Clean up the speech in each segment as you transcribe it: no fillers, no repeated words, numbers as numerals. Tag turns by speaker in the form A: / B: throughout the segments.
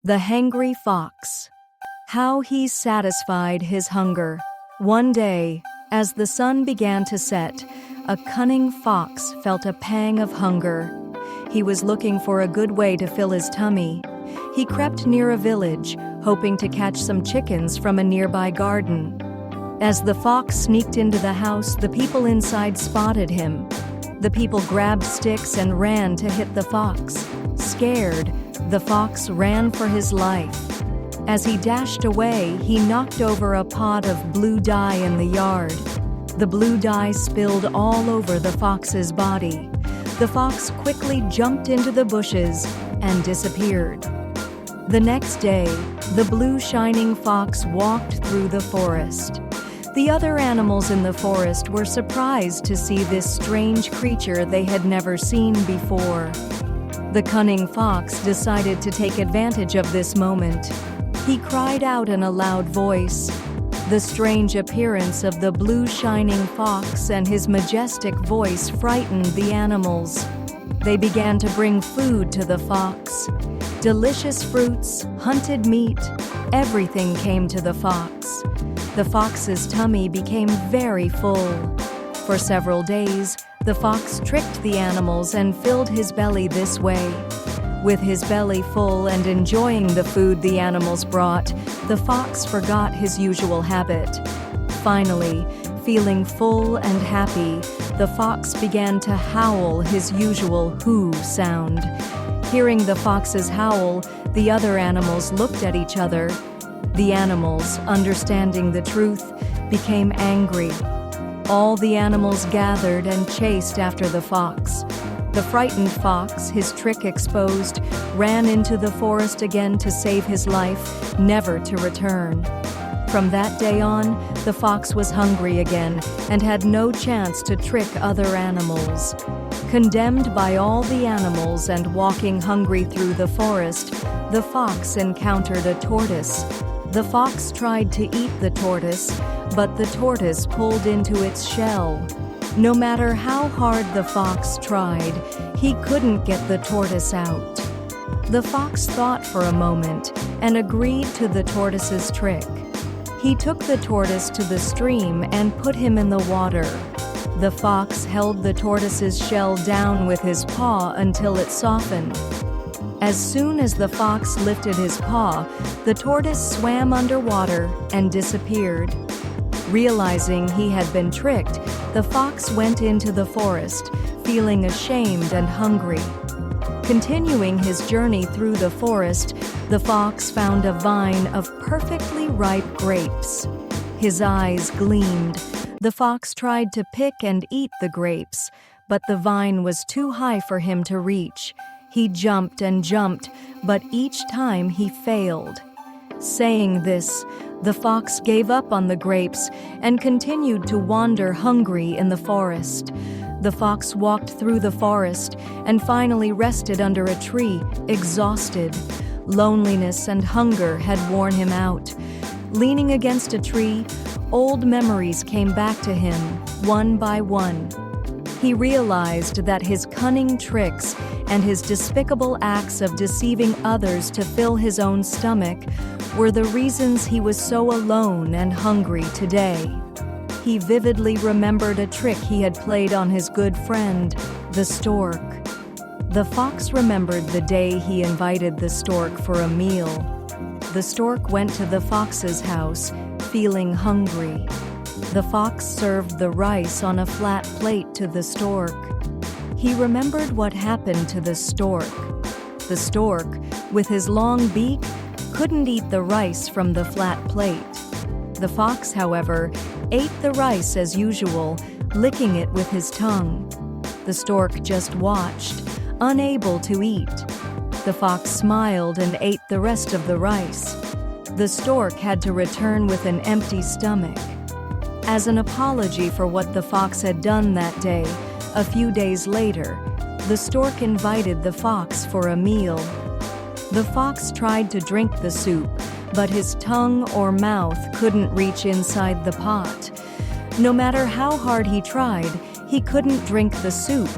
A: The hangry fox. How he satisfied his hunger. One day, as the sun began to set, a cunning fox felt a pang of hunger. He was looking for a good way to fill his tummy. He crept near a village, hoping to catch some chickens from a nearby garden. As the fox sneaked into the house, the people inside spotted him. The people grabbed sticks and ran to hit the fox. Scared, the fox ran for his life. As he dashed away, he knocked over a pot of blue dye in the yard. The blue dye spilled all over the fox's body. The fox quickly jumped into the bushes and disappeared. The next day, the blue shining fox walked through the forest. The other animals in the forest were surprised to see this strange creature they had never seen before. The cunning fox decided to take advantage of this moment. He cried out in a loud voice. The strange appearance of the blue shining fox and his majestic voice frightened the animals. They began to bring food to the fox. Delicious fruits, hunted meat, everything came to the fox. The fox's tummy became very full. For several days, the fox tricked the animals and filled his belly this way. With his belly full and enjoying the food the animals brought, the fox forgot his usual habit. Finally, feeling full and happy, the fox began to howl his usual hoo sound. Hearing the fox's howl, the other animals looked at each other. The animals, understanding the truth, became angry. All the animals gathered and chased after the fox. The frightened fox, his trick exposed, ran into the forest again to save his life, never to return. From that day on, the fox was hungry again and had no chance to trick other animals. Condemned by all the animals and walking hungry through the forest, the fox encountered a tortoise. The fox tried to eat the tortoise, but the tortoise pulled into its shell. No matter how hard the fox tried, he couldn't get the tortoise out. The fox thought for a moment and agreed to the tortoise's trick. He took the tortoise to the stream and put him in the water. The fox held the tortoise's shell down with his paw until it softened. As soon as the fox lifted his paw, the tortoise swam underwater and disappeared. Realizing he had been tricked, the fox went into the forest, feeling ashamed and hungry. Continuing his journey through the forest, the fox found a vine of perfectly ripe grapes. His eyes gleamed. The fox tried to pick and eat the grapes, but the vine was too high for him to reach. He jumped and jumped, but each time he failed. Saying this, the fox gave up on the grapes and continued to wander hungry in the forest. The fox walked through the forest and finally rested under a tree, exhausted. Loneliness and hunger had worn him out. Leaning against a tree, old memories came back to him, one by one. He realized that his cunning tricks and his despicable acts of deceiving others to fill his own stomach were the reasons he was so alone and hungry today. He vividly remembered a trick he had played on his good friend, the stork. The fox remembered the day he invited the stork for a meal. The stork went to the fox's house, feeling hungry. The fox served the rice on a flat plate to the stork. He remembered what happened to the stork. The stork, with his long beak, couldn't eat the rice from the flat plate. The fox, however, ate the rice as usual, licking it with his tongue. The stork just watched, unable to eat. The fox smiled and ate the rest of the rice. The stork had to return with an empty stomach. As an apology for what the fox had done that day, a few days later, the stork invited the fox for a meal. The fox tried to drink the soup, but his tongue or mouth couldn't reach inside the pot. No matter how hard he tried, he couldn't drink the soup.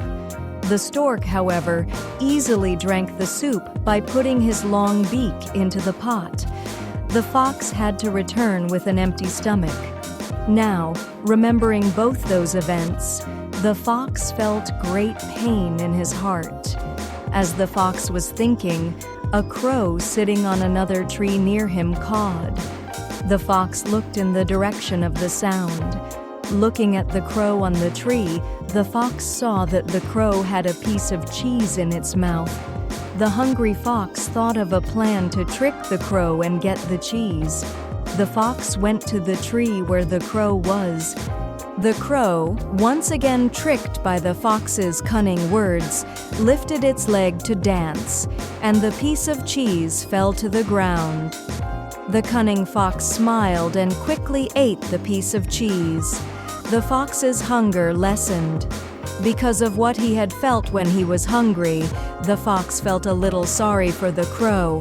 A: The stork, however, easily drank the soup by putting his long beak into the pot. The fox had to return with an empty stomach. Now, remembering both those events, the fox felt great pain in his heart. As the fox was thinking, a crow sitting on another tree near him cawed. The fox looked in the direction of the sound. Looking at the crow on the tree, the fox saw that the crow had a piece of cheese in its mouth. The hungry fox thought of a plan to trick the crow and get the cheese. The fox went to the tree where the crow was. The crow, once again tricked by the fox's cunning words, lifted its leg to dance, and the piece of cheese fell to the ground. The cunning fox smiled and quickly ate the piece of cheese. The fox's hunger lessened. Because of what he had felt when he was hungry, the fox felt a little sorry for the crow.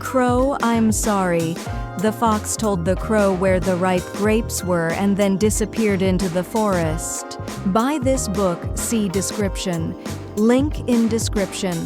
A: "Crow, I'm sorry." The fox told the crow where the ripe grapes were and then disappeared into the forest. Buy this book, see description. Link in description.